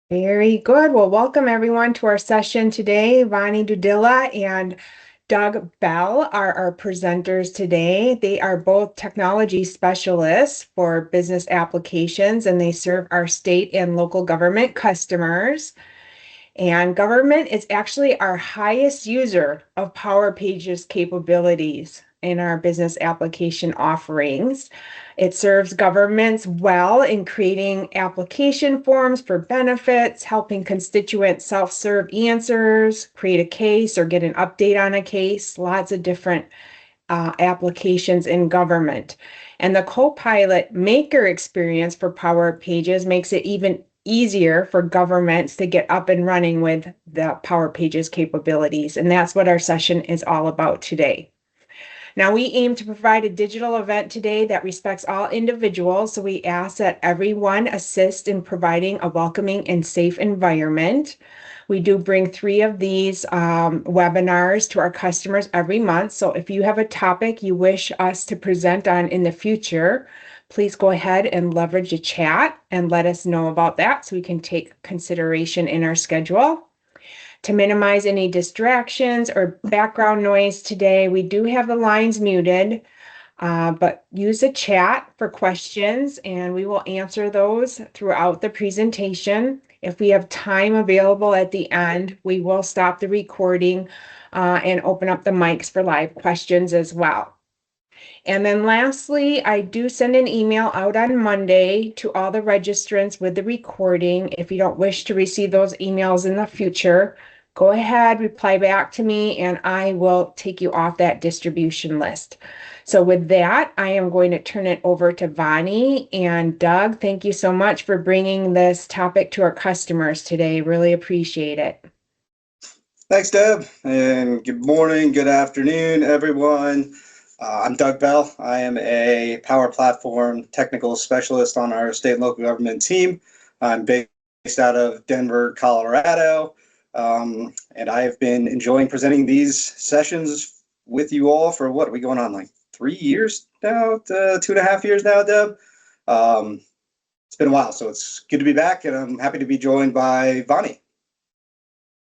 Very good. Well, welcome everyone to our session today. Vani Dudilla and Doug Bell are our presenters today. They are both technology specialists for business applications, and they serve our state and local government customers. And government is actually our highest user of Power Pages capabilities in our business application offerings. It serves governments well in creating application forms for benefits, helping constituents self-serve answers, create a case or get an update on a case, lots of different applications in government. And the Copilot maker experience for Power Pages makes it even easier for governments to get up and running with the Power Pages capabilities. And that's what our session is all about today. Now, we aim to provide a digital event today that respects all individuals, so we ask that everyone assist in providing a welcoming and safe environment. We do bring 3 of these webinars to our customers every month, so if you have a topic you wish us to present on in the future, please go ahead and leverage the chat and let us know about that so we can take consideration in our schedule. To minimize any distractions or background noise today, we do have the lines muted, but use the chat for questions and we will answer those throughout the presentation. If we have time available at the end, we will stop the recording and open up the mics for live questions as well. And then lastly, I do send an email out on Monday to all the registrants with the recording. If you don't wish to receive those emails in the future, go ahead, reply back to me, and I will take you off that distribution list. So with that, I am going to turn it over to Vani and Doug. Thank you so much for bringing this topic to our customers today. Really appreciate it. Thanks, Deb, and good morning, good afternoon, everyone. I'm Doug Bell. I am a Power Platform technical specialist on our state and local government team. I'm based out of Denver, Colorado, and I have been enjoying presenting these sessions with you all for what are we going on, like 3 years now, 2.5 years now, Deb? It's been a while, so it's good to be back, and I'm happy to be joined by Vani.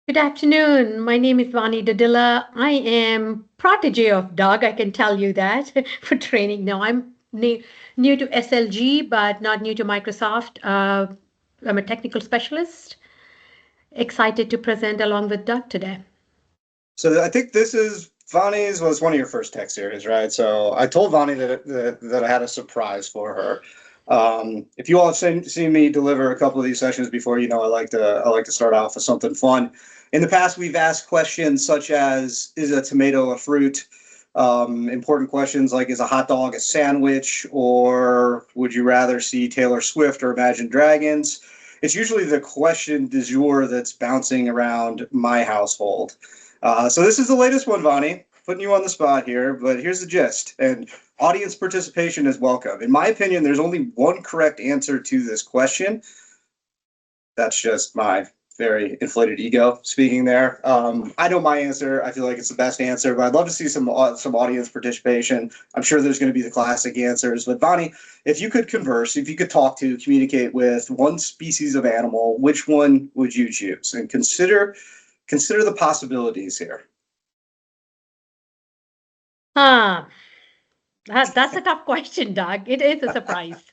Good afternoon. My name is Vani Dadilla. I am protege of Doug. I can tell you that for training. No, I'm new to SLG, but not new to Microsoft. I'm a technical specialist. Excited to present along with Doug today. So I think this is Vani's was one of your first tech series, right? So I told Vani that I had a surprise for her. If you all have seen me deliver a couple of these sessions before, you know I like to start off with something fun. In the past, we've asked questions such as, is a tomato a fruit? Important questions like, is a hot dog a sandwich? Or would you rather see Taylor Swift or Imagine Dragons? It's usually the question du jour that's bouncing around my household. So this is the latest one, Vani, putting you on the spot here, but here's the gist. And audience participation is welcome. In my opinion, there's only one correct answer to this question. That's just my very inflated ego speaking there. I know my answer. I feel like it's the best answer, but I'd love to see some audience participation. I'm sure there's going to be the classic answers. But Vani, if you could converse, if you could communicate with one species of animal, which one would you choose? And consider the possibilities here. That's a tough question, Doug. It is a surprise.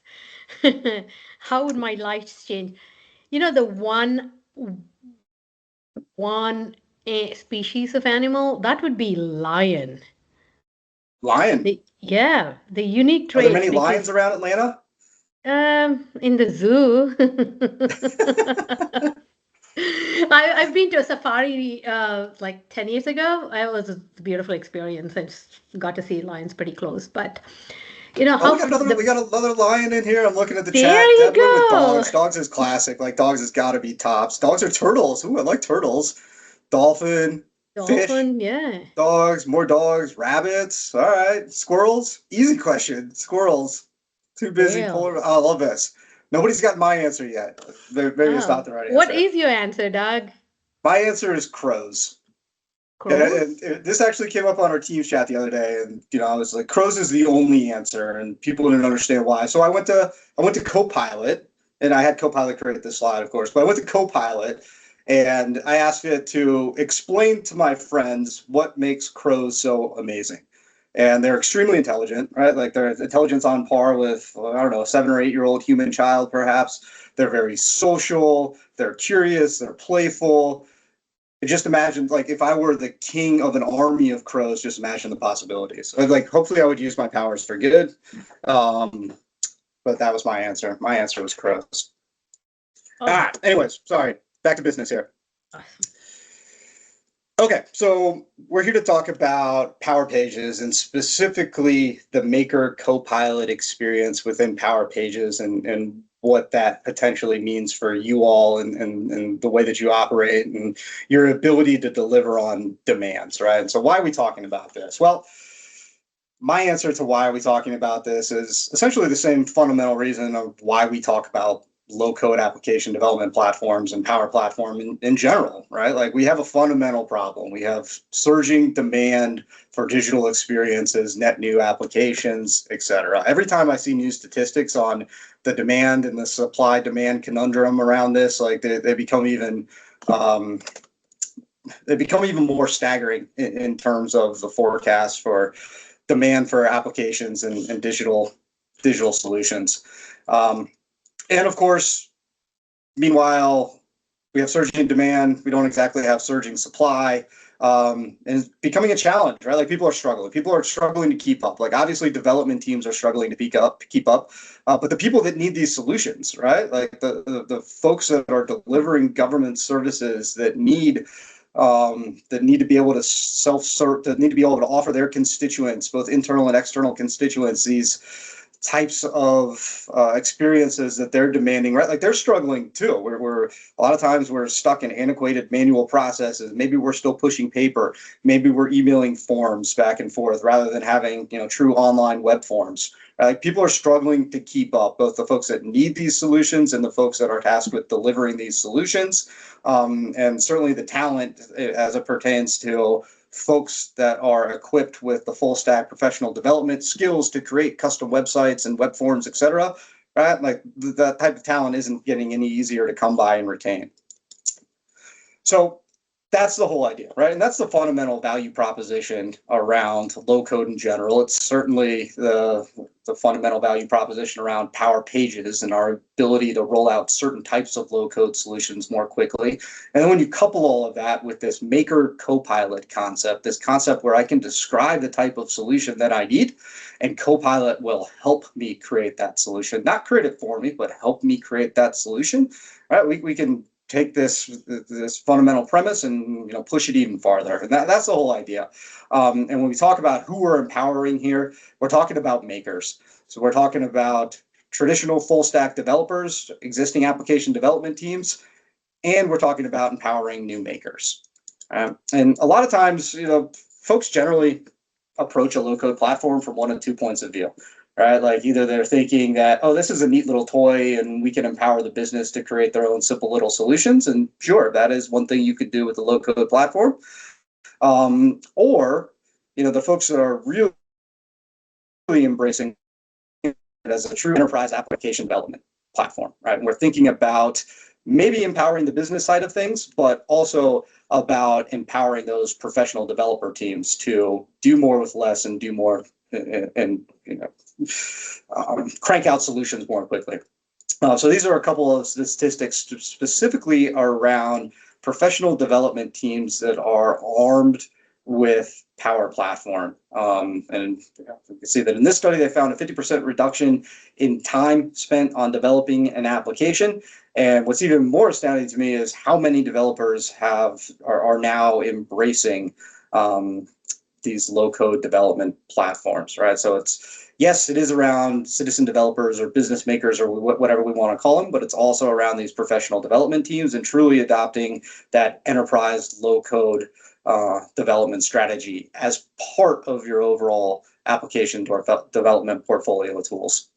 How would my life change? You know, the one species of animal, that would be lion. Lion? The unique trait. Are there many lions around Atlanta? In the zoo. I've been to a safari like 10 years ago. It was a beautiful experience. I just got to see lions pretty close. But you know, we got another lion in here. I'm looking at the chat. There you go. With dogs. Dogs is classic. Like dogs has got to be tops. Dogs are turtles. Ooh, I like turtles. Dolphin, fish, yeah. Dogs, more dogs, rabbits. All right, squirrels. Easy question. Squirrels. Too busy pulling. I love this. Nobody's got my answer yet. Maybe it's not the right answer. What is your answer, Doug? My answer is crows. And this actually came up on our Teams chat the other day, and I was like, crows is the only answer, and people didn't understand why. So I went to Copilot, and I had Copilot create this slide, of course, but I went to Copilot and I asked it to explain to my friends what makes crows so amazing. And they're extremely intelligent, right? Like their intelligence on par with, I don't know, a 7 or 8-year-old human child, perhaps. They're very social, they're curious, they're playful. Just imagine, like, if I were the king of an army of crows, just imagine the possibilities. Like, hopefully I would use my powers for good. But that was my answer. My answer was crows. Anyways, sorry. Back to business here. Okay, so we're here to talk about Power Pages and specifically the Maker Copilot experience within Power Pages and what that potentially means for you all and the way that you operate and your ability to deliver on demands, right? And so why are we talking about this? Well, my answer to why are we talking about this is essentially the same fundamental reason of why we talk about low-code application development platforms and Power Platform in general, right? Like we have a fundamental problem. We have surging demand for digital experiences, net new applications, et cetera. Every time I see new statistics on the demand and the supply-demand conundrum around this, like they become even more staggering in terms of the forecast for demand for applications and digital solutions. And of course, meanwhile, we have surging demand. We don't exactly have surging supply. And it's becoming a challenge, right? Like people are struggling. People are struggling to keep up. Like obviously development teams are struggling to keep up. But the people that need these solutions, right? Like the folks that are delivering government services that need to be able to self-serve, that need to be able to offer their constituents, both internal and external constituents, these types of experiences that they're demanding, right? Like they're struggling too. We're a lot of times we're stuck in antiquated manual processes. Maybe we're still pushing paper. Maybe we're emailing forms back and forth rather than having, true online web forms. Like people are struggling to keep up, both the folks that need these solutions and the folks that are tasked with delivering these solutions. And certainly the talent as it pertains to folks that are equipped with the full stack professional development skills to create custom websites and web forms, et cetera, right? Like that type of talent isn't getting any easier to come by and retain. So that's the whole idea, right? And that's the fundamental value proposition around low code in general. It's certainly the fundamental value proposition around Power Pages and our ability to roll out certain types of low code solutions more quickly. And then when you couple all of that with this Maker Copilot concept, this concept where I can describe the type of solution that I need, and Copilot will help me create that solution, not create it for me, but help me create that solution, right? We can take this fundamental premise and push it even farther, and that's the whole idea. And when we talk about who we're empowering here, we're talking about makers. So we're talking about traditional full stack developers, existing application development teams, and we're talking about empowering new makers. And a lot of times, folks generally approach a low code platform from one of 2 points of view. Right, like either they're thinking that, oh, this is a neat little toy and we can empower the business to create their own simple little solutions. And sure, that is one thing you could do with a low code platform. Or, the folks that are really embracing it as a true enterprise application development platform, right? And we're thinking about maybe empowering the business side of things, but also about empowering those professional developer teams to do more with less and do more and crank out solutions more quickly. So these are a couple of statistics specifically around professional development teams that are armed with Power Platform. And you can see that in this study, they found a 50% reduction in time spent on developing an application. And what's even more astounding to me is how many developers are now embracing these low-code development platforms, right? So yes, it is around citizen developers or business makers or whatever we want to call them, but it's also around these professional development teams and truly adopting that enterprise low-code development strategy as part of your overall application development portfolio of tools.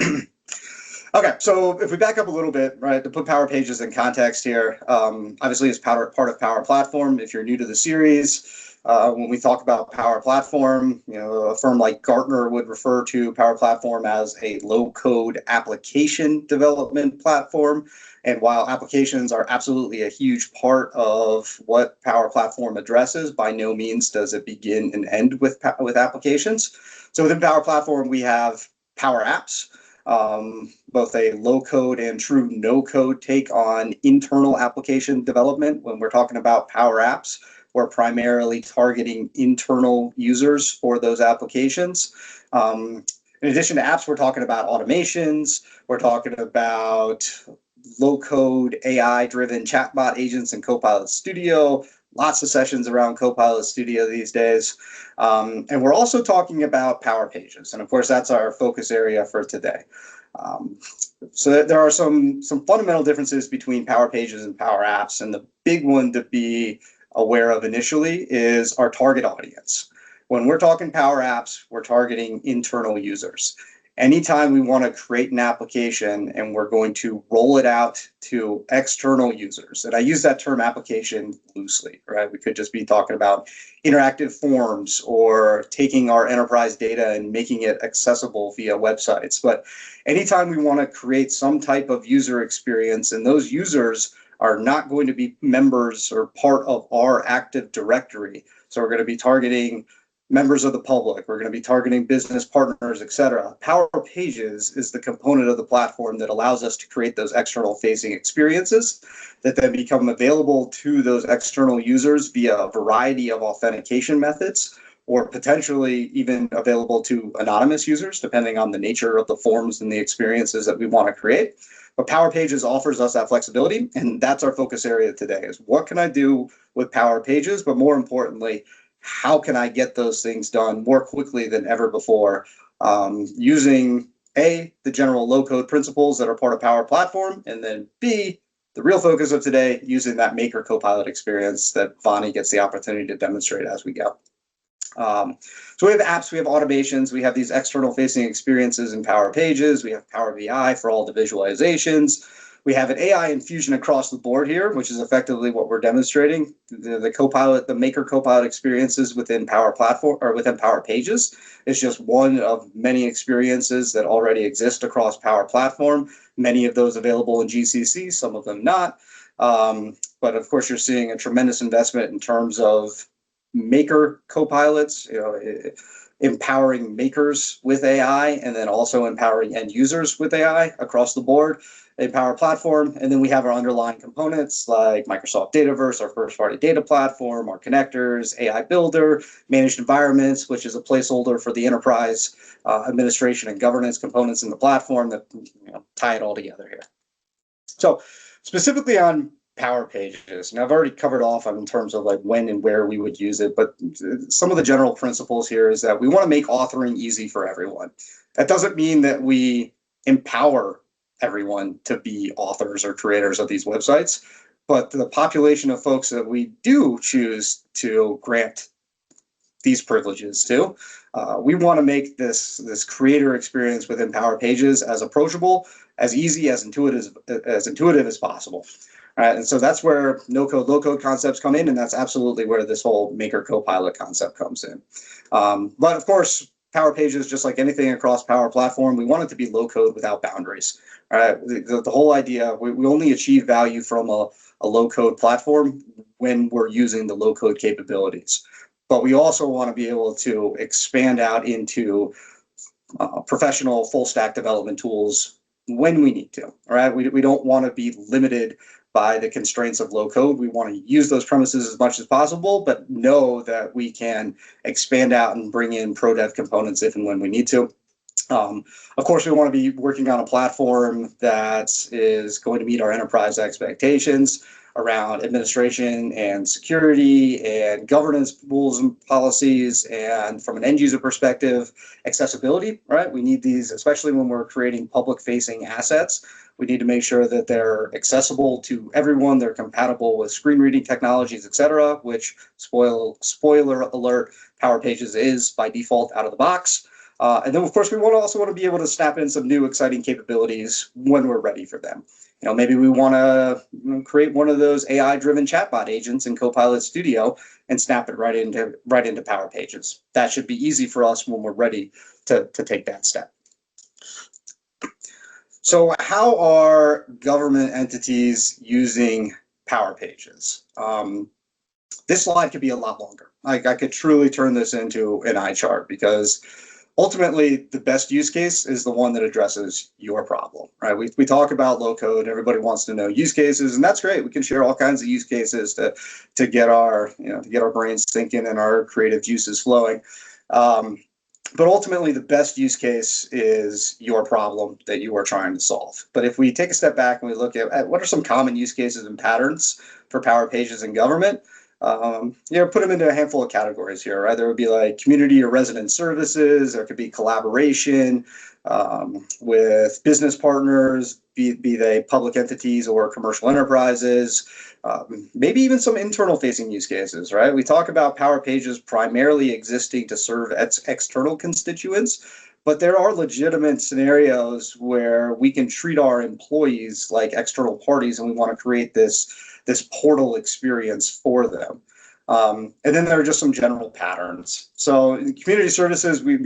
Okay, so if we back up a little bit, right, to put Power Pages in context here, obviously it's part of Power Platform. If you're new to the series, When we talk about Power Platform, a firm like Gartner would refer to Power Platform as a low-code application development platform. And while applications are absolutely a huge part of what Power Platform addresses, by no means does it begin and end with applications. So within Power Platform, we have Power Apps, both a low-code and true no-code take on internal application development. When we're talking about Power Apps, we're primarily targeting internal users for those applications. In addition to apps, we're talking about automations. We're talking about low-code AI-driven chatbot agents in Copilot Studio. Lots of sessions around Copilot Studio these days. And we're also talking about Power Pages. And of course, that's our focus area for today. So there are some fundamental differences between Power Pages and Power Apps. And the big one to be aware of initially is our target audience. When we're talking Power Apps, we're targeting internal users. Anytime we want to create an application and we're going to roll it out to external users, and I use that term application loosely, right? We could just be talking about interactive forms or taking our enterprise data and making it accessible via websites. But anytime we want to create some type of user experience, and those users are not going to be members or part of our Active Directory. So we're going to be targeting members of the public, we're going to be targeting business partners, et cetera. Power Pages is the component of the platform that allows us to create those external facing experiences that then become available to those external users via a variety of authentication methods, or potentially even available to anonymous users, depending on the nature of the forms and the experiences that we want to create. But Power Pages offers us that flexibility, and that's our focus area today, is what can I do with Power Pages, but more importantly, how can I get those things done more quickly than ever before, using A, the general low-code principles that are part of Power Platform, and then B, the real focus of today, using that Maker Copilot experience that Vani gets the opportunity to demonstrate as we go. So we have apps, we have automations, we have these external facing experiences in Power Pages, we have Power BI for all the visualizations. We have an AI infusion across the board here, which is effectively what we're demonstrating. The Copilot, the Maker Copilot experiences within Power Platform or within Power Pages is just one of many experiences that already exist across Power Platform. Many of those available in GCC, some of them not. But of course, you're seeing a tremendous investment in terms of Maker Copilots, empowering makers with AI, and then also empowering end users with AI across the board in Power Platform. And then we have our underlying components like Microsoft Dataverse, our first-party data platform, our connectors, AI Builder, managed environments, which is a placeholder for the enterprise administration and governance components in the platform that tie it all together here. So specifically on Power Pages, and I've already covered off in terms of like when and where we would use it, but some of the general principles here is that we want to make authoring easy for everyone. That doesn't mean that we empower everyone to be authors or creators of these websites, but the population of folks that we do choose to grant these privileges to, we want to make this creator experience within Power Pages as approachable, as easy, as intuitive as possible. All right, and so that's where no-code, low-code concepts come in, and that's absolutely where this whole Maker Copilot concept comes in. But of course, Power Pages, just like anything across Power Platform, we want it to be low-code without boundaries. All right, the whole idea, we only achieve value from a low-code platform when we're using the low-code capabilities. But we also want to be able to expand out into professional full-stack development tools when we need to. All right, we don't want to be limited by the constraints of low code. We want to use those premises as much as possible, but know that we can expand out and bring in pro dev components if and when we need to. Of course, we want to be working on a platform that is going to meet our enterprise expectations around administration and security and governance rules and policies, and from an end user perspective, accessibility, right? We need these, especially when we're creating public facing assets. We need to make sure that they're accessible to everyone, they're compatible with screen reading technologies, et cetera, which, spoiler alert, Power Pages is by default out of the box. And then, of course, we also want to be able to snap in some new exciting capabilities when we're ready for them. Maybe we want to create one of those AI-driven chatbot agents in Copilot Studio and snap it right into Power Pages. That should be easy for us when we're ready to take that step. So how are government entities using Power Pages? This slide could be a lot longer. I could truly turn this into an eye chart, because ultimately the best use case is the one that addresses your problem, right? We talk about low code. Everybody wants to know use cases, and that's great. We can share all kinds of use cases to get our brains thinking and our creative juices flowing. But ultimately, the best use case is your problem that you are trying to solve. But if we take a step back and we look at what are some common use cases and patterns for Power Pages in government, put them into a handful of categories here, right? There would be like community or resident services. There could be collaboration with business partners, be they public entities or commercial enterprises, maybe even some internal facing use cases, right? We talk about Power Pages primarily existing to serve external constituents, but there are legitimate scenarios where we can treat our employees like external parties, and we want to create this portal experience for them. And then there are just some general patterns. So in community services, we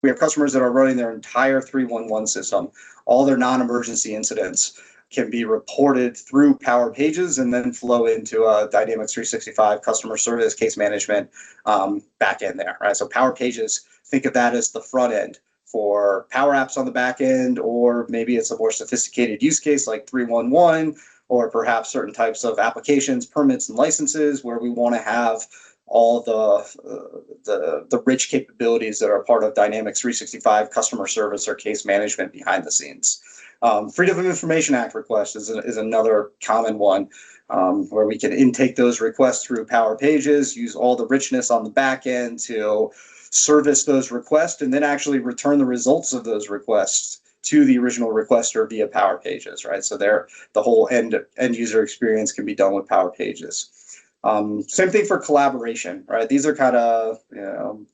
have customers that are running their entire 311 system. All their non-emergency incidents can be reported through Power Pages and then flow into a Dynamics 365 customer service case management backend there, right? So Power Pages, think of that as the front end for Power Apps on the back end, or maybe it's a more sophisticated use case like 311, or perhaps certain types of applications, permits, and licenses where we want to have all the rich capabilities that are part of Dynamics 365 customer service or case management behind the scenes. Freedom of Information Act request is another common one, where we can intake those requests through Power Pages, use all the richness on the back end to service those requests, and then actually return the results of those requests to the original requester via Power Pages, right? So there, the whole end user experience can be done with Power Pages. Same thing for collaboration, right? These are kind of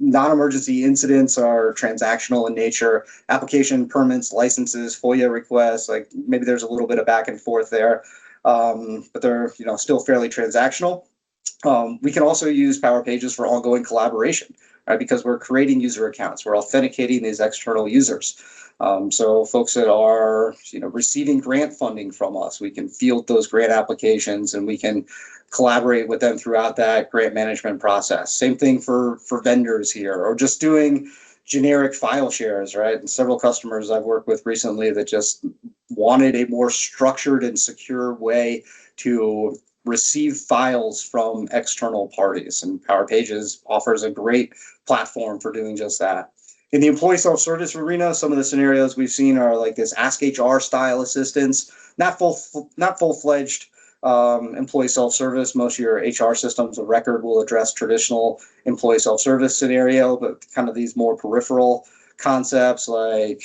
non-emergency incidents are transactional in nature. Application permits, licenses, FOIA requests, like maybe there's a little bit of back and forth there, but they're still fairly transactional. We can also use Power Pages for ongoing collaboration, right? Because we're creating user accounts, we're authenticating these external users. So folks that are receiving grant funding from us, we can field those grant applications and we can collaborate with them throughout that grant management process. Same thing for vendors here, or just doing generic file shares, right? And several customers I've worked with recently that just wanted a more structured and secure way to receive files from external parties, and Power Pages offers a great platform for doing just that. In the employee self-service arena, some of the scenarios we've seen are like this Ask HR style assistance, not full-fledged employee self-service. Most of your HR systems of record will address traditional employee self-service scenario, but kind of these more peripheral concepts like,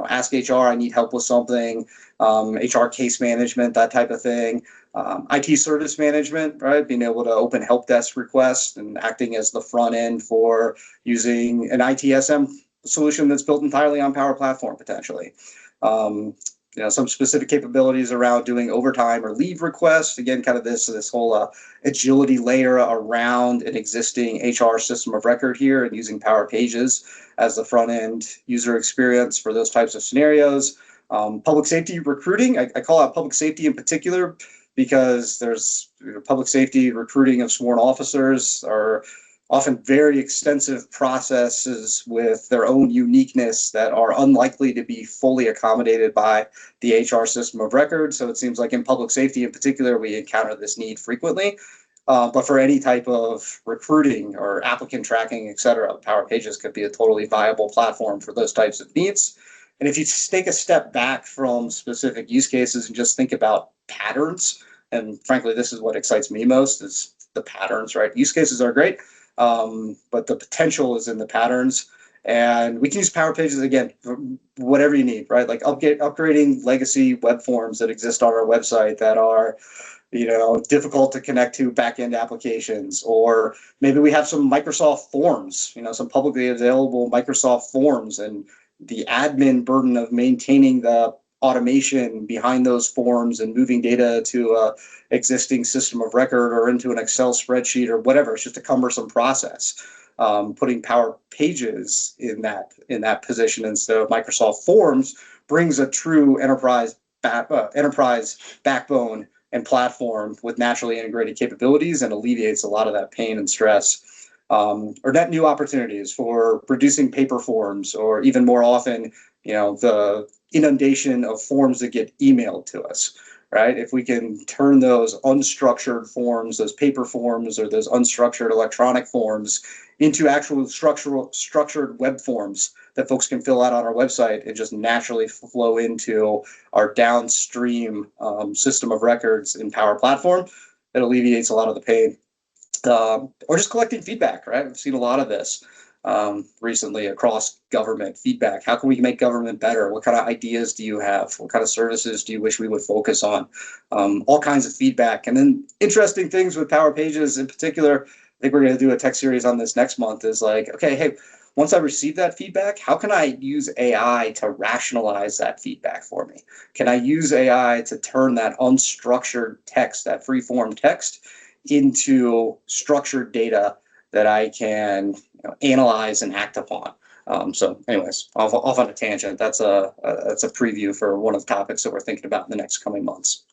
Ask HR, I need help with something, HR case management, that type of thing. IT service management, right? Being able to open help desk requests and acting as the front end for using an ITSM solution that's built entirely on Power Platform, potentially. Some specific capabilities around doing overtime or leave requests. Again, kind of this whole agility layer around an existing HR system of record here, and using Power Pages as the front end user experience for those types of scenarios. Public safety recruiting, I call out public safety in particular because there's public safety recruiting of sworn officers are often very extensive processes with their own uniqueness that are unlikely to be fully accommodated by the HR system of record. So it seems like in public safety in particular, we encounter this need frequently. But for any type of recruiting or applicant tracking, et cetera, Power Pages could be a totally viable platform for those types of needs. And if you take a step back from specific use cases and just think about patterns, and frankly, this is what excites me most, is the patterns, right? Use cases are great, but the potential is in the patterns. And we can use Power Pages, again, for whatever you need, right? Like upgrading legacy web forms that exist on our website that are difficult to connect to backend applications, or maybe we have some Microsoft forms, some publicly available Microsoft forms, and the admin burden of maintaining the automation behind those forms and moving data to a existing system of record or into an Excel spreadsheet or whatever. It's just a cumbersome process. Putting Power Pages in that position instead of Microsoft Forms brings a true enterprise backbone and platform with naturally integrated capabilities and alleviates a lot of that pain and stress. Or net new opportunities for reducing paper forms, or even more often, the inundation of forms that get emailed to us, right? If we can turn those unstructured forms, those paper forms, or those unstructured electronic forms into actual structured web forms that folks can fill out on our website and just naturally flow into our downstream system of records in Power Platform, it alleviates a lot of the pain. Or just collecting feedback, right? We've seen a lot of this recently across government feedback. How can we make government better? What kind of ideas do you have? What kind of services do you wish we would focus on? All kinds of feedback. And then interesting things with Power Pages in particular, I think we're going to do a tech series on this next month, is like, okay, hey, once I receive that feedback, how can I use AI to rationalize that feedback for me? Can I use AI to turn that unstructured text, that free-form text, into structured data that I can analyze and act upon? So anyways, off on a tangent. That's a preview for one of the topics that we're thinking about in the next coming months.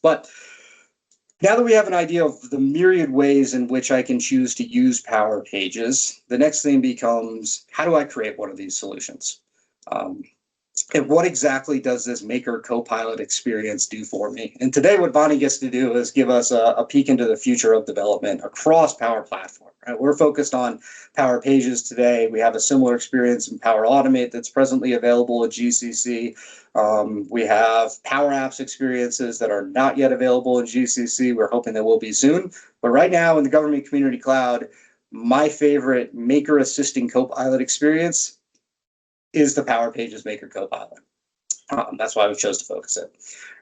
But now that we have an idea of the myriad ways in which I can choose to use Power Pages, the next thing becomes, how do I create one of these solutions? And what exactly does this Maker Copilot experience do for me? And today what Bonnie gets to do is give us a peek into the future of development across Power Platform. Right? We're focused on Power Pages today. We have a similar experience in Power Automate that's presently available at GCC. We have Power Apps experiences that are not yet available in GCC. We're hoping that will be soon. But right now in the Government Community Cloud, my favorite Maker Assisting Copilot experience is the Power Pages Maker Copilot. That's why we chose to focus it.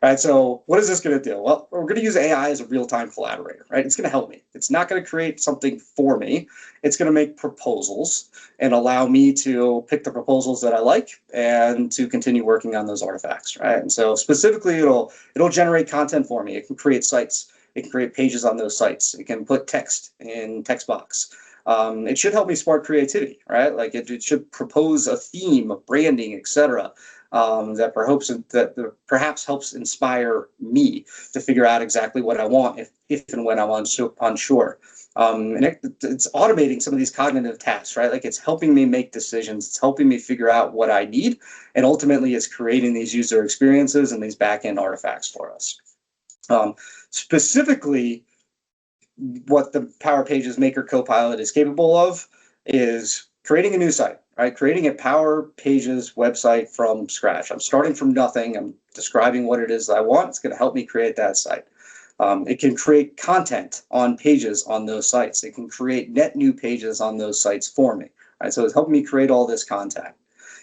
All right, so what is this going to do? Well, we're going to use AI as a real-time collaborator, right? It's going to help me. It's not going to create something for me. It's going to make proposals and allow me to pick the proposals that I like and to continue working on those artifacts, right? And so specifically, it'll generate content for me. It can create sites. It can create pages on those sites. It can put text in text box. It should help me spark creativity, right? Like it should propose a theme, of branding, etc. That perhaps helps inspire me to figure out exactly what I want if and when I'm unsure. And it's automating some of these cognitive tasks, right? Like it's helping me make decisions. It's helping me figure out what I need, and ultimately it's creating these user experiences and these back-end artifacts for us. Specifically, what the Power Pages Maker Copilot is capable of is creating a new site, right? Creating a Power Pages website from scratch. I'm starting from nothing. I'm describing what it is that I want. It's going to help me create that site. It can create content on pages on those sites. It can create net new pages on those sites for me, right? So it's helping me create all this content.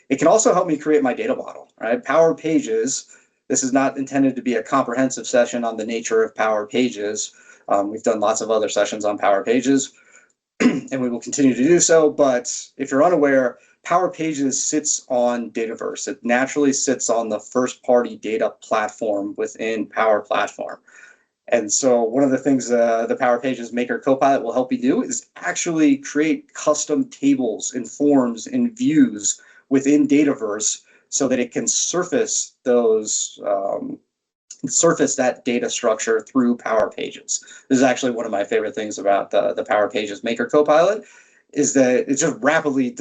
It can also help me create my data model, right? Power Pages, this is not intended to be a comprehensive session on the nature of Power Pages. We've done lots of other sessions on Power Pages, and we will continue to do so. But if you're unaware, Power Pages sits on Dataverse. It naturally sits on the first-party data platform within Power Platform. And so one of the things the Power Pages Maker Copilot will help you do is actually create custom tables and forms and views within Dataverse so that it can surface that data structure through Power Pages. This is actually one of my favorite things about the Power Pages Maker Copilot, is that it just rapidly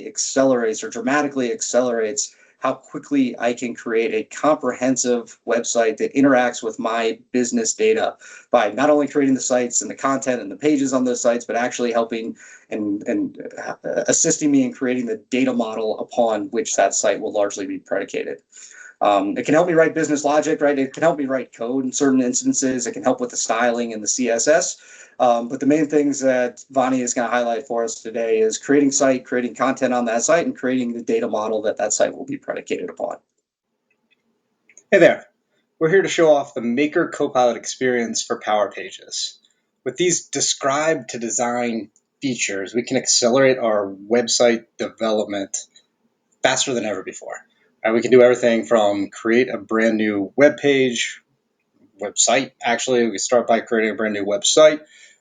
accelerates or dramatically accelerates how quickly I can create a comprehensive website that interacts with my business data by not only creating the sites and the content and the pages on those sites, but actually helping and assisting me in creating the data model upon which that site will largely be predicated. It can help me write business logic, right? It can help me write code in certain instances. It can help with the styling and the CSS. But the main things that Vani is going to highlight for us today is creating content on that site, and creating the data model that site will be predicated upon. Hey there. We're here to show off the Maker Copilot experience for Power Pages. With these describe to design features, we can accelerate our website development faster than ever before. And we can do everything from create a brand new website. Actually, we can start by creating a brand new website.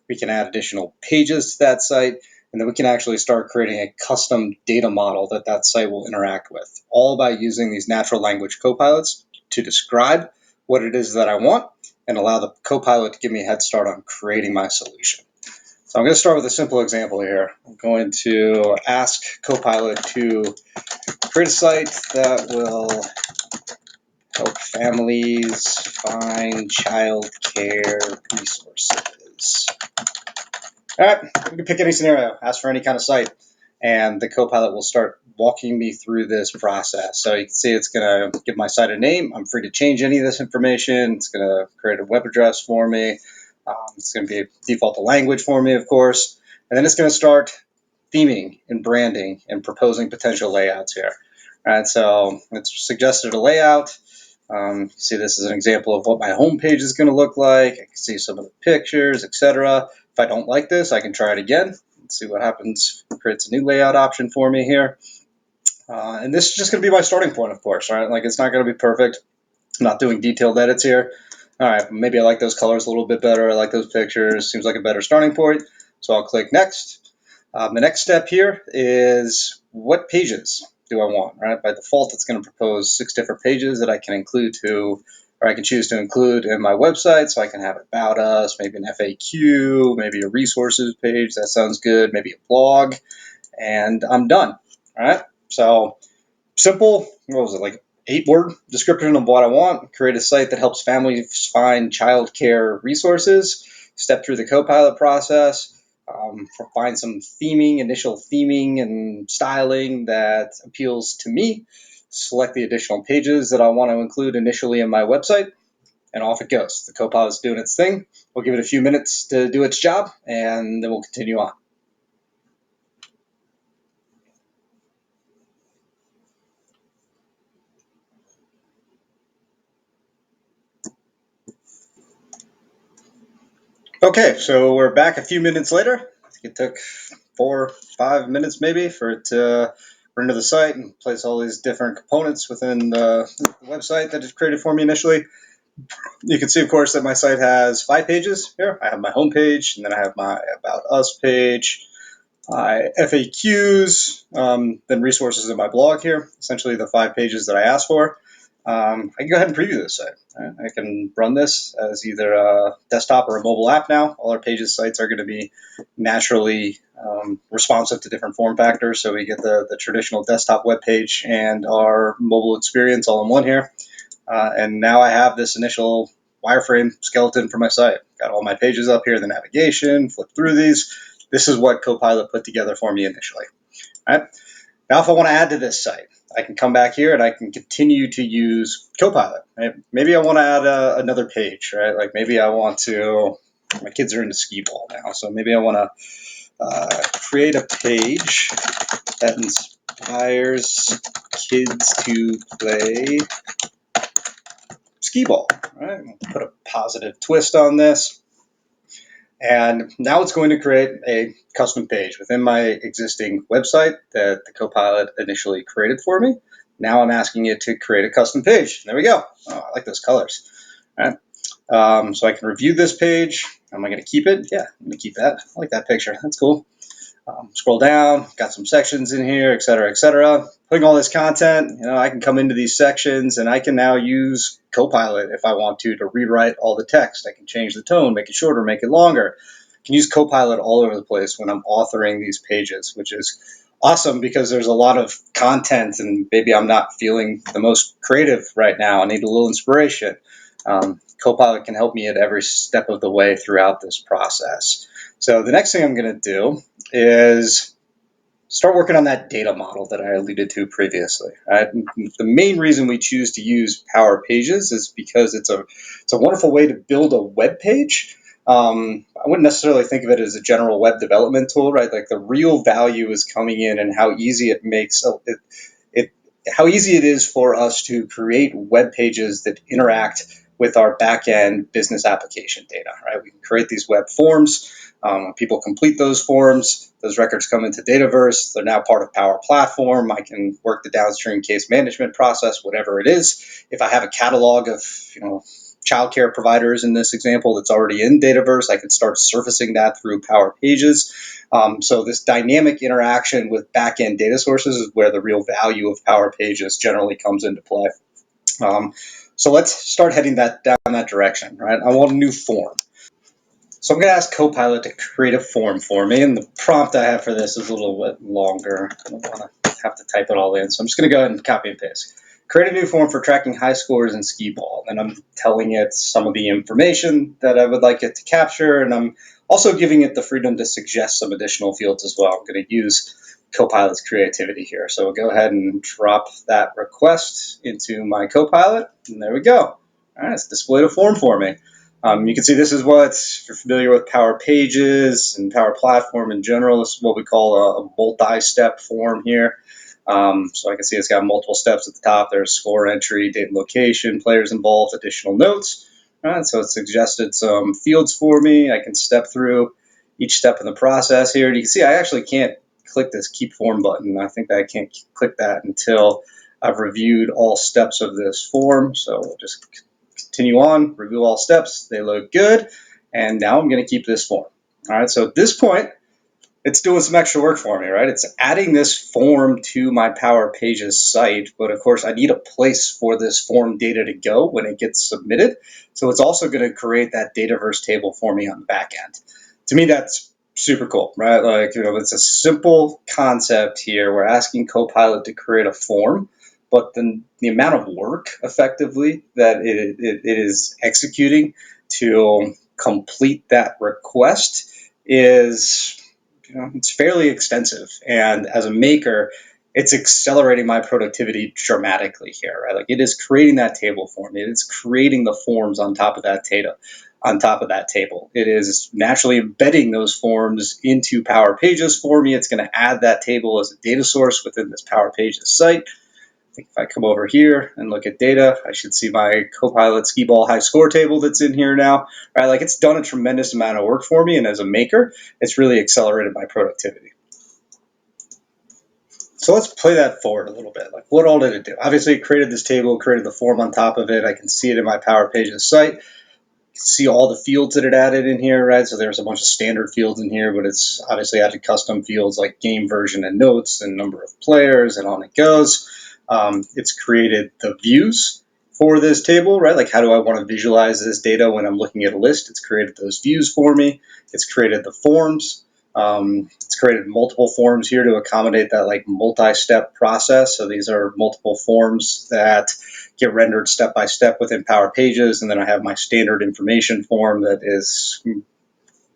We can add additional pages to that site, and then we can actually start creating a custom data model that that site will interact with, all by using these natural language copilots to describe what it is that I want and allow the copilot to give me a head start on creating my solution. So I'm going to start with a simple example here. I'm going to ask Copilot to create a site that will help families find child care resources. All right, we can pick any scenario, ask for any kind of site, and the Copilot will start walking me through this process. So you can see it's going to give my site a name. I'm free to change any of this information. It's going to create a web address for me. It's going to be a default to language for me, of course. And then it's going to start theming and branding and proposing potential layouts here. All right, so it's suggested a layout. See, this is an example of what my home page is going to look like. I can see some of the pictures, etc. If I don't like this, I can try it again. Let's see what happens. It creates a new layout option for me here. And this is just going to be my starting point, of course, right? Like, it's not going to be perfect. I'm not doing detailed edits here. All right, maybe I like those colors a little bit better. I like those pictures. Seems like a better starting point. So I'll click next. The next step here is what pages do I want, right? By default, it's going to propose 6 different pages that I can include to, or I can choose to include in my website. So I can have about us, maybe an FAQ, maybe a resources page. That sounds good. Maybe a blog, and I'm done. All right. So simple, what was it, like 8-word description of what I want. Create a site that helps families find child care resources. Step through the Copilot process. Find some initial theming and styling that appeals to me. Select the additional pages that I want to include initially in my website, and off it goes. The Copilot's doing its thing. We'll give it a few minutes to do its job, and then we'll continue on. Okay, so we're back a few minutes later. I think it took 4 5 minutes maybe for it to run to the site and place all these different components within the website that it created for me initially. You can see, of course, that my site has 5 pages here. I have my home page, and then I have my About Us page, my FAQs, then resources in my blog here, essentially the 5 pages that I asked for. I can go ahead and preview this site. Right? I can run this as either a desktop or a mobile app now. All our pages sites are going to be naturally responsive to different form factors. So we get the traditional desktop web page and our mobile experience all in one here. And now I have this initial wireframe skeleton for my site. Got all my pages up here, the navigation, flip through these. This is what Copilot put together for me initially. All right. Now, if I want to add to this site, I can come back here and I can continue to use Copilot. Right? Maybe I want to add another page, right? Like maybe I want to, my kids are into skee ball now, so maybe I want to create a page that inspires kids to play skee ball, right? Put a positive twist on this. And now it's going to create a custom page within my existing website that the Copilot initially created for me. Now I'm asking it to create a custom page. There we go. Oh, I like those colors. All right. So I can review this page. Am I going to keep it? Yeah, I'm going to keep that. I like that picture. That's cool. Scroll down, got some sections in here, et cetera, et cetera. Putting all this content, I can come into these sections and I can now use Copilot if I want to rewrite all the text. I can change the tone, make it shorter, make it longer. I can use Copilot all over the place when I'm authoring these pages, which is awesome because there's a lot of content and maybe I'm not feeling the most creative right now. I need a little inspiration. Copilot can help me at every step of the way throughout this process. So the next thing I'm going to do is start working on that data model that I alluded to previously. The main reason we choose to use Power Pages is because it's a wonderful way to build a web page. I wouldn't necessarily think of it as a general web development tool, right? Like the real value is coming in and how easy it makes how easy it is for us to create web pages that interact with our back-end business application data, right? We can create these web forms. When people complete those forms, those records come into Dataverse. They're now part of Power Platform. I can work the downstream case management process, whatever it is. If I have a catalog of, childcare providers in this example that's already in Dataverse, I can start surfacing that through Power Pages. So this dynamic interaction with back-end data sources is where the real value of Power Pages generally comes into play. So let's start heading down that direction, right? I want a new form. So I'm going to ask Copilot to create a form for me, and the prompt I have for this is a little bit longer. I don't want to have to type it all in, so I'm just going to go ahead and copy and paste. Create a new form for tracking high scores in skee ball, and I'm telling it some of the information that I would like it to capture, and I'm also giving it the freedom to suggest some additional fields as well. I'm going to use Copilot's creativity here. So we'll go ahead and drop that request into my Copilot, and there we go. All right, it's displayed a form for me. You can see this is if you're familiar with Power Pages and Power Platform in general, this is what we call a multi-step form here. So I can see it's got multiple steps at the top. There's score entry, date and location, players involved, additional notes. So it suggested some fields for me. I can step through each step in the process here. And you can see I actually can't click this keep form button. I think that I can't click that until I've reviewed all steps of this form. So we'll just continue on, review all steps. They look good. And now I'm going to keep this form. All right, so at this point, it's doing some extra work for me, right? It's adding this form to my Power Pages site, but of course I need a place for this form data to go when it gets submitted. So it's also going to create that Dataverse table for me on the back end. To me, that's super cool, right? It's a simple concept here. We're asking Copilot to create a form, but then the amount of work effectively that it is executing to complete that request is it's fairly extensive. And as a maker, it's accelerating my productivity dramatically here, right? Like it is creating that table for me. It's creating the forms on top of that data, on top of that table. It is naturally embedding those forms into Power Pages for me. It's going to add that table as a data source within this Power Pages site. I think if I come over here and look at data, I should see my Copilot skee ball high score table that's in here now, right? Like it's done a tremendous amount of work for me. And as a maker, it's really accelerated my productivity. So let's play that forward a little bit. Like what all did it do? Obviously it created this table, created the form on top of it. I can see it in my Power Pages site. See all the fields that it added in here, right? So there's a bunch of standard fields in here, but it's obviously added custom fields like game version and notes and number of players and on it goes. It's created the views for this table, right? Like how do I want to visualize this data when I'm looking at a list? It's created those views for me. It's created the forms. It's created multiple forms here to accommodate that like multi-step process. So these are multiple forms that get rendered step by step within Power Pages. And then I have my standard information form that is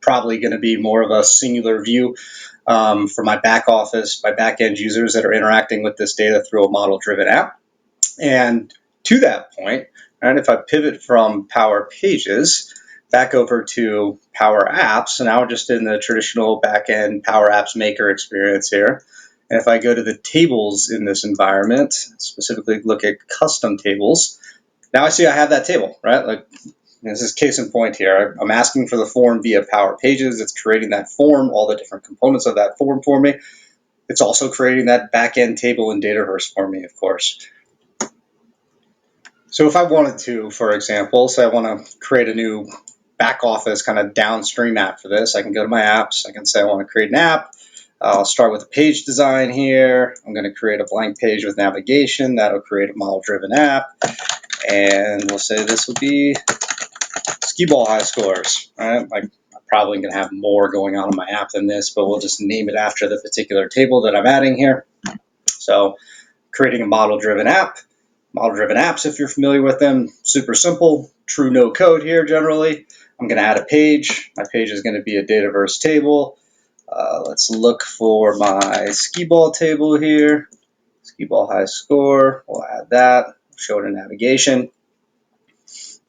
probably going to be more of a singular view for my back office, my back end users that are interacting with this data through a model driven app. And to that point, and if I pivot from Power Pages back over to Power Apps, and now we're just in the traditional back-end Power Apps Maker experience here. And if I go to the tables in this environment, specifically look at custom tables, now I see I have that table, right? Like this is case in point here. I'm asking for the form via Power Pages. It's creating that form, all the different components of that form for me. It's also creating that back-end table in Dataverse for me, of course. So if I wanted to, for example, say I want to create a new back office kind of downstream app for this, I can go to my apps. I can say I want to create an app. I'll start with a page design here. I'm going to create a blank page with navigation. That'll create a model-driven app. And we'll say this will be skee ball high scores. Right? I'm probably going to have more going on in my app than this, but we'll just name it after the particular table that I'm adding here. So creating a model-driven app. Model-driven apps, if you're familiar with them, super simple, true no code here generally. I'm going to add a page. My page is going to be a Dataverse table. Let's look for my skee ball table here. Skee ball high score. We'll add that. Show it in navigation.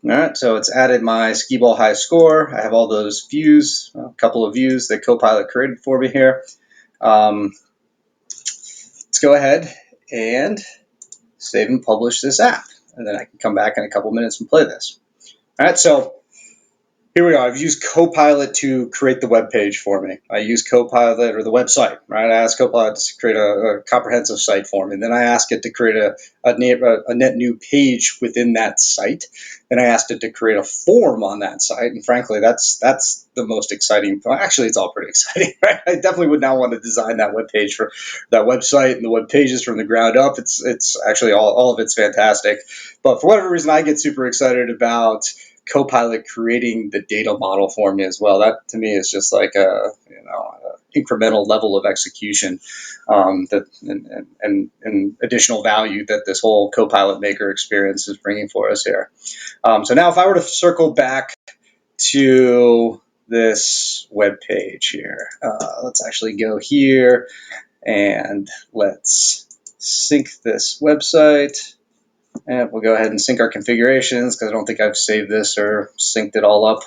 All right, so it's added my skee ball high score. I have all those views, a couple of views that Copilot created for me here. Let's go ahead and save and publish this app. And then I can come back in a couple minutes and play this. All right, so here we are. I've used Copilot to create the web page for me. I use Copilot or the website, right? I ask Copilot to create a comprehensive site for me. Then I ask it to create a net new page within that site. Then I asked it to create a form on that site. And frankly, that's the most exciting. Actually, it's all pretty exciting, right? I definitely would now want to design that web page for that website and the web pages from the ground up. It's actually all of it's fantastic. But for whatever reason, I get super excited about Copilot creating the data model for me as well. That to me is just like a incremental level of execution that and additional value that this whole Copilot Maker experience is bringing for us here. So now, if I were to circle back to this web page here, let's actually go here and let's sync this website. And we'll go ahead and sync our configurations because I don't think I've saved this or synced it all up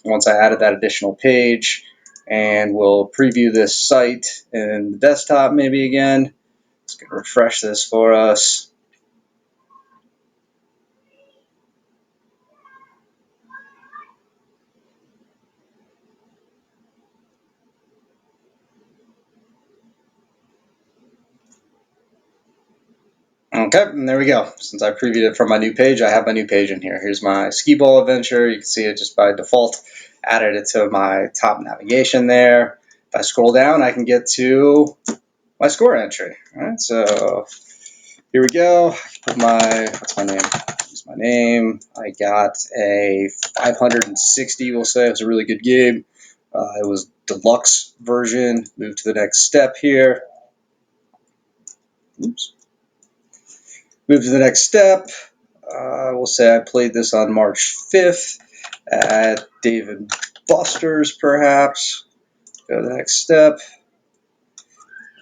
once I added that additional page. And we'll preview this site in the desktop maybe again. It's going to refresh this for us. Okay, and there we go. Since I previewed it from my new page, I have my new page in here. Here's my skee ball adventure. You can see it just by default. Added it to my top navigation there. If I scroll down, I can get to my score entry. All right, so here we go. Put what's my name? Use my name. I got a 560, we'll say. It was a really good game. It was deluxe version. Move to the next step here. Oops. Move to the next step. We'll say I played this on March 5th at Dave & Buster's, perhaps. Go to the next step.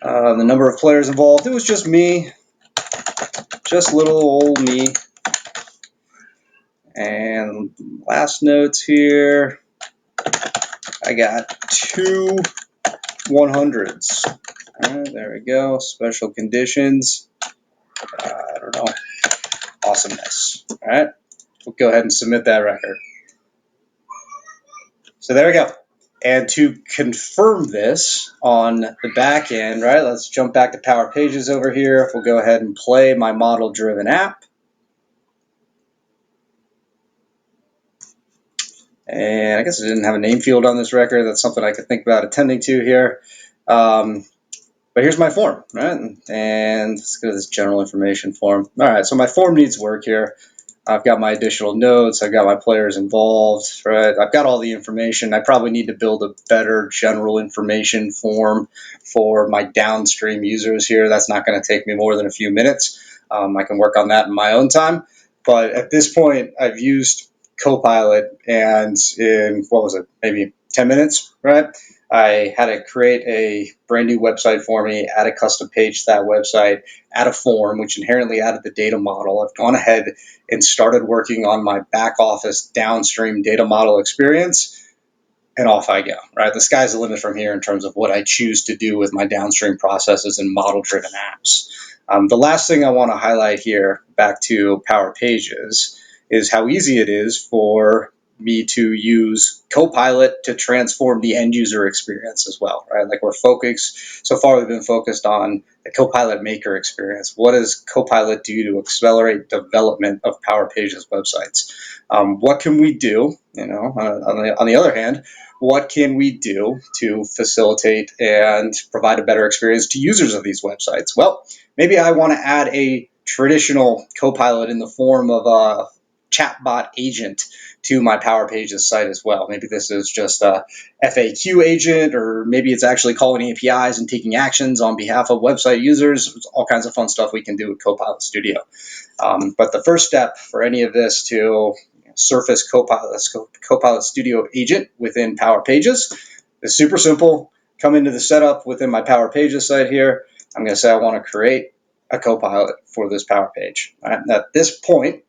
The number of players involved, it was just me. Just little old me. And last notes here, I got 2 100s. All right, there we go. Special conditions. I don't know. Awesomeness. All right, we'll go ahead and submit that record. So there we go. And to confirm this on the back end, right, let's jump back to Power Pages over here. We'll go ahead and play my model-driven app. And I guess I didn't have a name field on this record. That's something I could think about attending to here. But here's my form, right? And let's go to this general information form. All right, so my form needs work here. I've got my additional notes. I've got my players involved, right? I've got all the information. I probably need to build a better general information form for my downstream users here. That's not going to take me more than a few minutes. I can work on that in my own time. But at this point, I've used Copilot, and in, what was it, maybe 10 minutes, right? I had to create a brand new website for me, add a custom page to that website, add a form, which inherently added the data model. I've gone ahead and started working on my back office downstream data model experience, and off I go, right? The sky's the limit from here in terms of what I choose to do with my downstream processes and model-driven apps. The last thing I want to highlight here, back to Power Pages, is how easy it is for me to use Copilot to transform the end user experience as well, right? Like so far we've been focused on the Copilot Maker experience. What does Copilot do to accelerate development of Power Pages websites? What can we do, on the other hand, what can we do to facilitate and provide a better experience to users of these websites? Well, maybe I want to add a traditional Copilot in the form of a chatbot agent to my Power Pages site as well. Maybe this is just a FAQ agent, or maybe it's actually calling APIs and taking actions on behalf of website users. There's all kinds of fun stuff we can do with Copilot Studio. But the first step for any of this to surface Copilot Studio agent within Power Pages is super simple. Come into the setup within my Power Pages site here. I'm going to say I want to create a Copilot for this Power Page. All right? At this point,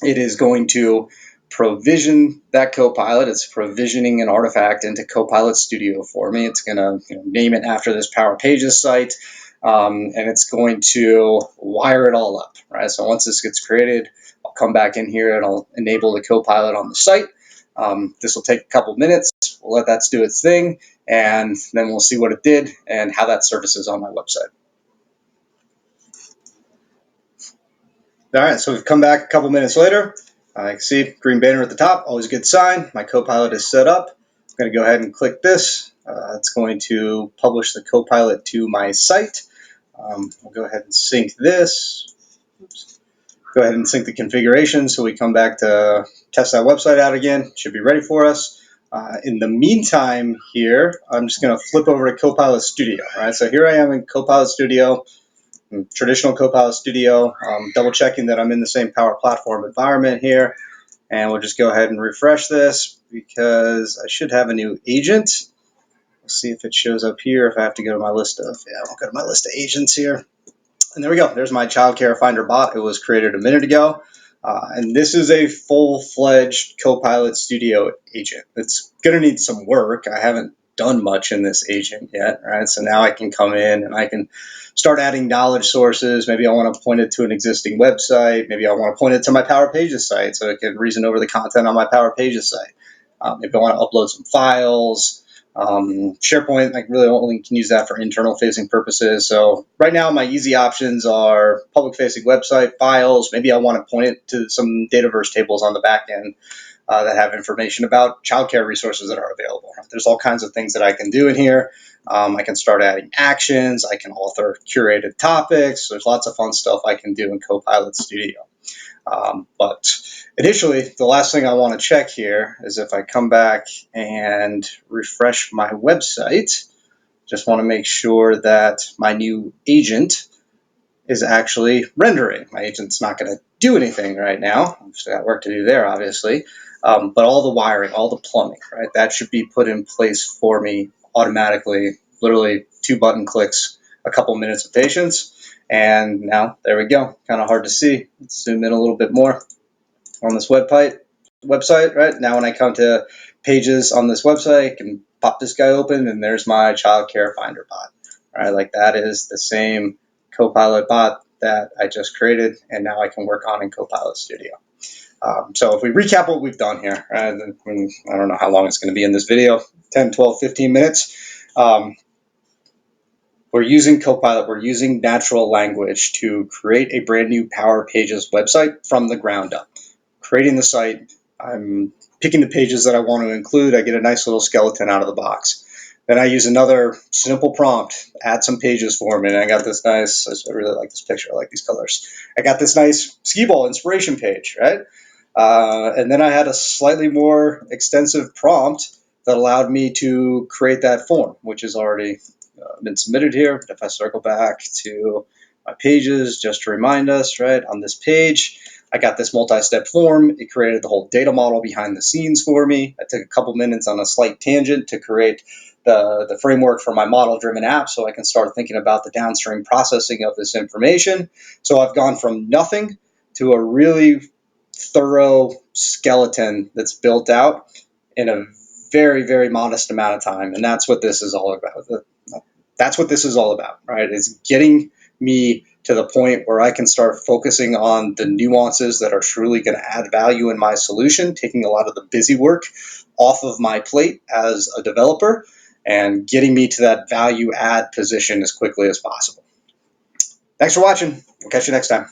it is going to provision that Copilot. It's provisioning an artifact into Copilot Studio for me. It's going to name it after this Power Pages site, and it's going to wire it all up, right? So once this gets created, I'll come back in here and I'll enable the Copilot on the site. This will take a couple minutes. We'll let that do its thing, and then we'll see what it did and how that surfaces on my website. All right, so we've come back a couple minutes later. I can see green banner at the top, always a good sign. My Copilot is set up. I'm going to go ahead and click this. It's going to publish the Copilot to my site. I'll go ahead and sync this. Oops. Go ahead and sync the configuration so we come back to test that website out again. Should be ready for us. In the meantime here, I'm just going to flip over to Copilot Studio. All right, so here I am in Copilot Studio. Traditional Copilot Studio, double checking that I'm in the same Power Platform environment here. And we'll just go ahead and refresh this because I should have a new agent. We'll see if it shows up here. If I have to go to my list of, I'll go to my list of agents here. And there we go. There's my childcare finder bot. It was created a minute ago. And this is a full-fledged Copilot Studio agent. It's going to need some work. I haven't done much in this agent yet, right? So now I can come in and I can start adding knowledge sources. Maybe I want to point it to an existing website. Maybe I want to point it to my Power Pages site so it can reason over the content on my Power Pages site. Maybe I want to upload some files. SharePoint, I really only can use that for internal facing purposes. So right now my easy options are public facing website, files. Maybe I want to point it to some Dataverse tables on the back end that have information about childcare resources that are available. There's all kinds of things that I can do in here. I can start adding actions. I can author curated topics. There's lots of fun stuff I can do in Copilot Studio. But initially, the last thing I want to check here is if I come back and refresh my website, just want to make sure that my new agent is actually rendering. My agent's not going to do anything right now. I've still got work to do there, obviously. But all the wiring, all the plumbing, right, that should be put in place for me automatically, literally 2 button clicks, a couple minutes of patience. And now, there we go. Kind of hard to see. Let's zoom in a little bit more on this website, right? Now when I come to pages on this website, I can pop this guy open, and there's my childcare finder bot. All right, like that is the same Copilot bot that I just created, and now I can work on in Copilot Studio. So if we recap what we've done here, I don't know how long it's going to be in this video, 10, 12, 15 minutes. We're using Copilot, we're using natural language to create a brand new Power Pages website from the ground up. Creating the site, I'm picking the pages that I want to include. I get a nice little skeleton out of the box. Then I use another simple prompt, add some pages for me, and I got this nice, I really like this picture, I like these colors. I got this nice skee ball inspiration page, right? And then I had a slightly more extensive prompt that allowed me to create that form, which is already been submitted here. If I circle back to my pages, just to remind us, right, on this page, I got this multi-step form. It created the whole data model behind the scenes for me. I took a couple minutes on a slight tangent to create the framework for my model-driven app so I can start thinking about the downstream processing of this information. So I've gone from nothing to a really thorough skeleton that's built out in a very, very modest amount of time. And that's what this is all about. That's what this is all about, right? Is getting me to the point where I can start focusing on the nuances that are truly going to add value in my solution, taking a lot of the busy work off of my plate as a developer and getting me to that value add position as quickly as possible. Thanks for watching. We'll catch you next time.